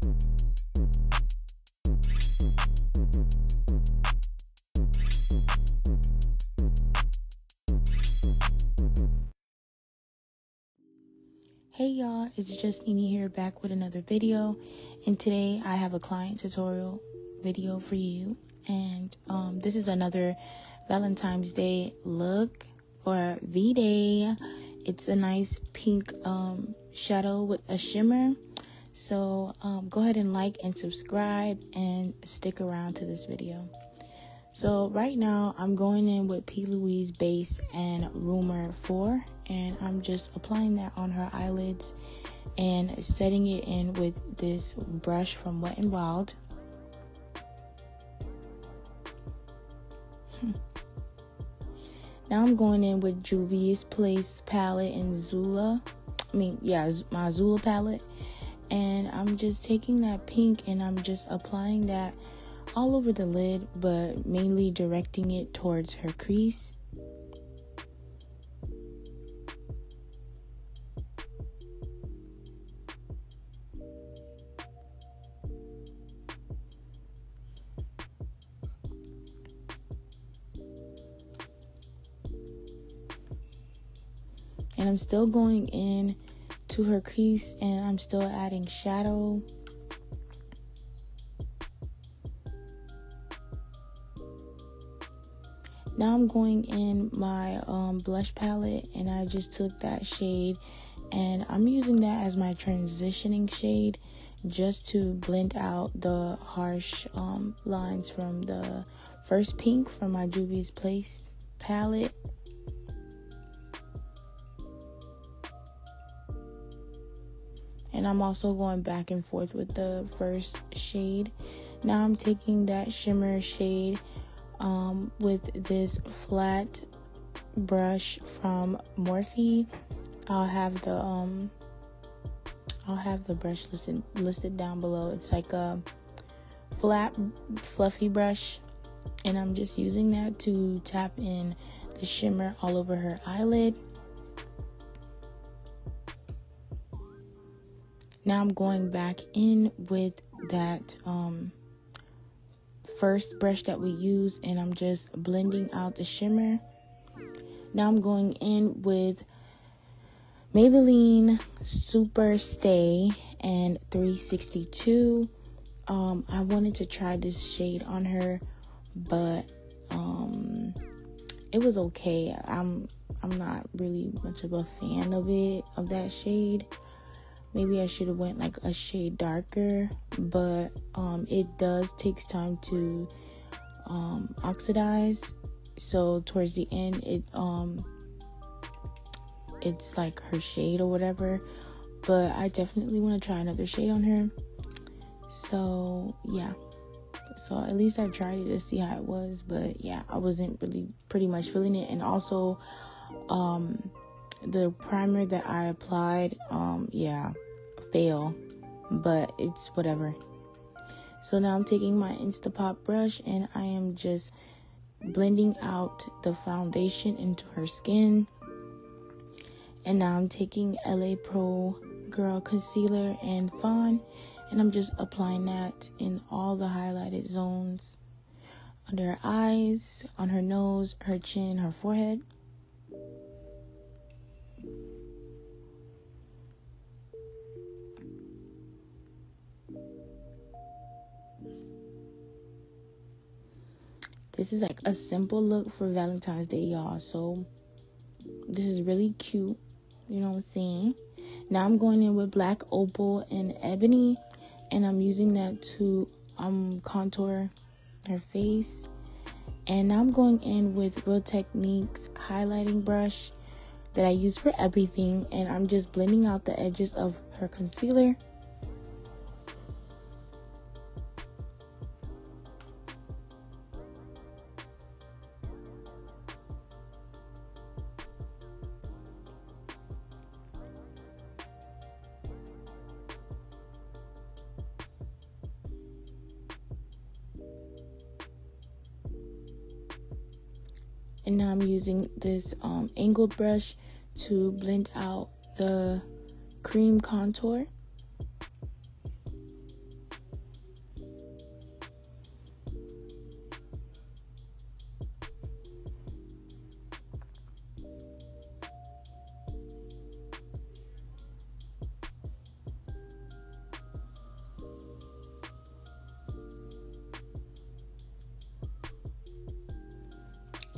Hey y'all, it's Itsjustnene here, back with another video, and today I have a client tutorial video for you. And this is another Valentine's Day look for V-Day. It's a nice pink shadow with a shimmer. So go ahead and like and subscribe and stick around to this video. So right now I'm going in with P. Louise base and Rumor 4, and I'm just applying that on her eyelids and setting it in with this brush from Wet n Wild. Now I'm going in with Juvia's Place palette and my Zulu palette, and I'm just taking that pink and I'm just applying that all over the lid, but mainly directing it towards her crease. And I'm still going in to her crease and I'm still adding shadow. Now I'm going in my blush palette, and I just took that shade and I'm using that as my transitioning shade just to blend out the harsh lines from the first pink from my Juvia's Place palette. And I'm also going back and forth with the first shade. Now I'm taking that shimmer shade with this flat brush from Morphe. I'll have the brush listed down below. It's like a flat fluffy brush, and I'm just using that to tap in the shimmer all over her eyelid. Now I'm going back in with that first brush that we use, and I'm just blending out the shimmer. Now I'm going in with Maybelline Superstay and 362. I wanted to try this shade on her, but it was okay. I'm not really much of a fan of that shade. Maybe I should have went like a shade darker, but it does take time to oxidize. So towards the end, it's like her shade or whatever. But I definitely want to try another shade on her. So yeah. So at least I tried it to see how it was. But yeah, I wasn't really pretty much feeling it. And also, the primer that I applied, fail, but it's whatever. So now I'm taking my Instapot brush and I am just blending out the foundation into her skin. And now I'm taking LA Pro Girl Concealer and Fawn, and I'm just applying that in all the highlighted zones, under her eyes, on her nose, her chin, her forehead. This is like a simple look for Valentine's Day, y'all. So this is really cute. You know what I'm saying? Now I'm going in with black opal and ebony, and I'm using that to contour her face. And now I'm going in with Real Techniques highlighting brush that I use for everything, and I'm just blending out the edges of her concealer. And now I'm using this angled brush to blend out the cream contour.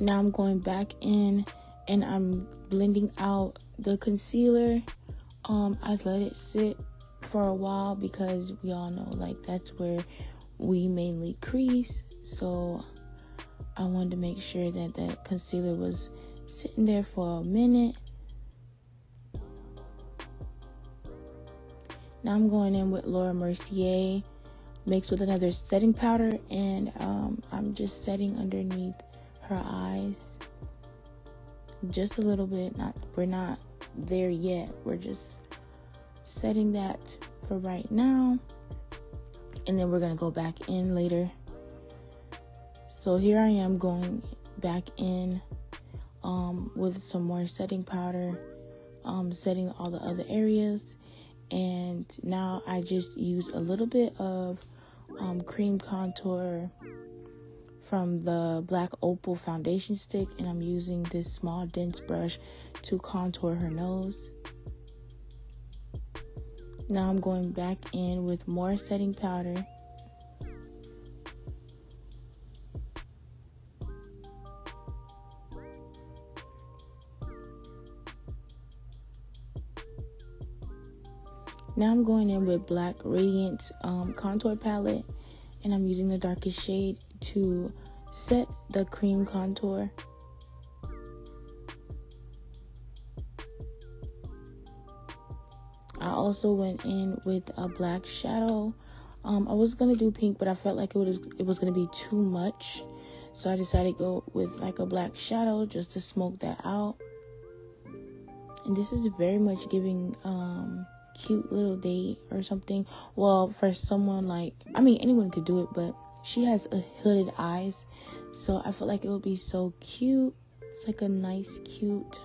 Now I'm going back in and I'm blending out the concealer. I let it sit for a while because we all know, like, that's where we mainly crease. So I wanted to make sure that that concealer was sitting there for a minute. Now I'm going in with Mercier mixed with another setting powder, and I'm just setting underneath her eyes just a little bit. We're not there yet. We're just setting that for right now, and then we're gonna go back in later. So here I am going back in with some more setting powder, setting all the other areas. And now I just use a little bit of cream contour from the black opal foundation stick, and I'm using this small dense brush to contour her nose. Now I'm going back in with more setting powder. Now I'm going in with black radiance contour palette, and I'm using the darkest shade to set the cream contour. I also went in with a black shadow. I was gonna do pink, but I felt like it was gonna be too much, so I decided to go with like a black shadow just to smoke that out. And this is very much giving cute little date or something. Well, for someone like, I mean, anyone could do it, but she has a hooded eyes, so I felt like it would be so cute. It's like a nice cute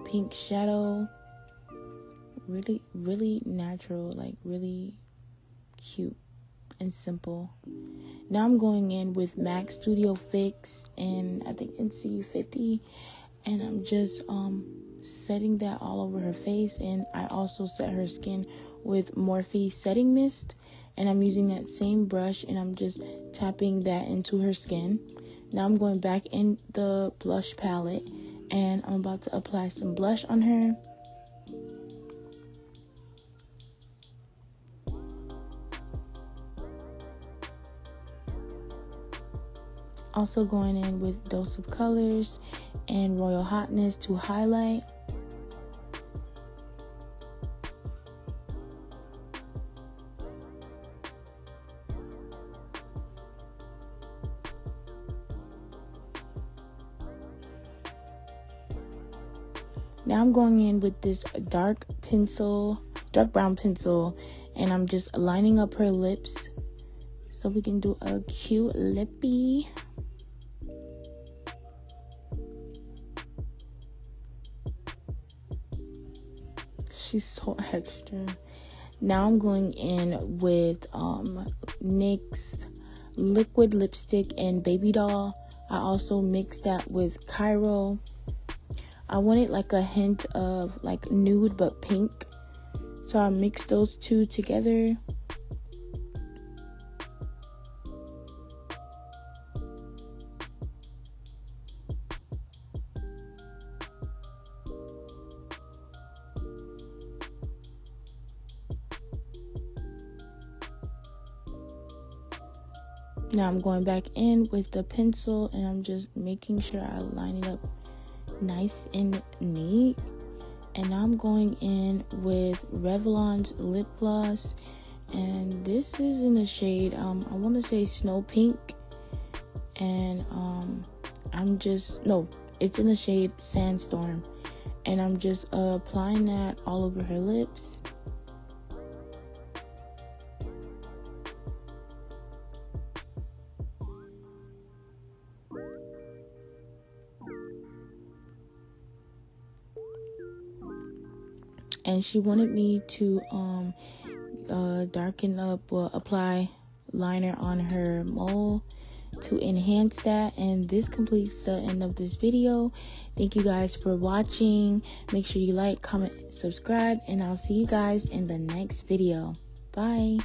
pink shadow, really natural, like really cute and simple. Now I'm going in with MAC Studio Fix and I think NC50, and I'm just setting that all over her face. And I also set her skin with Morphe setting mist, and I'm using that same brush and I'm just tapping that into her skin. Now I'm going back in the blush palette and I'm about to apply some blush on her. Also going in with Dose of Colors and Royal Hotness to highlight. Now I'm going in with this dark brown pencil, and I'm just lining up her lips so we can do a cute lippy. She's so extra. Now I'm going in with NYX liquid lipstick and babydoll. I also mixed that with Cairo. I wanted like a hint of like nude but pink, so I mixed those two together. Now I'm going back in with the pencil and I'm just making sure I line it up nice and neat. And now I'm going in with Revlon's lip gloss, and this is in the shade I want to say Snow Pink, and it's in the shade Sandstorm, and I'm just applying that all over her lips. And she wanted me to apply liner on her mole to enhance that. And this completes the end of this video. Thank you guys for watching. Make sure you like, comment, subscribe, and I'll see you guys in the next video. Bye.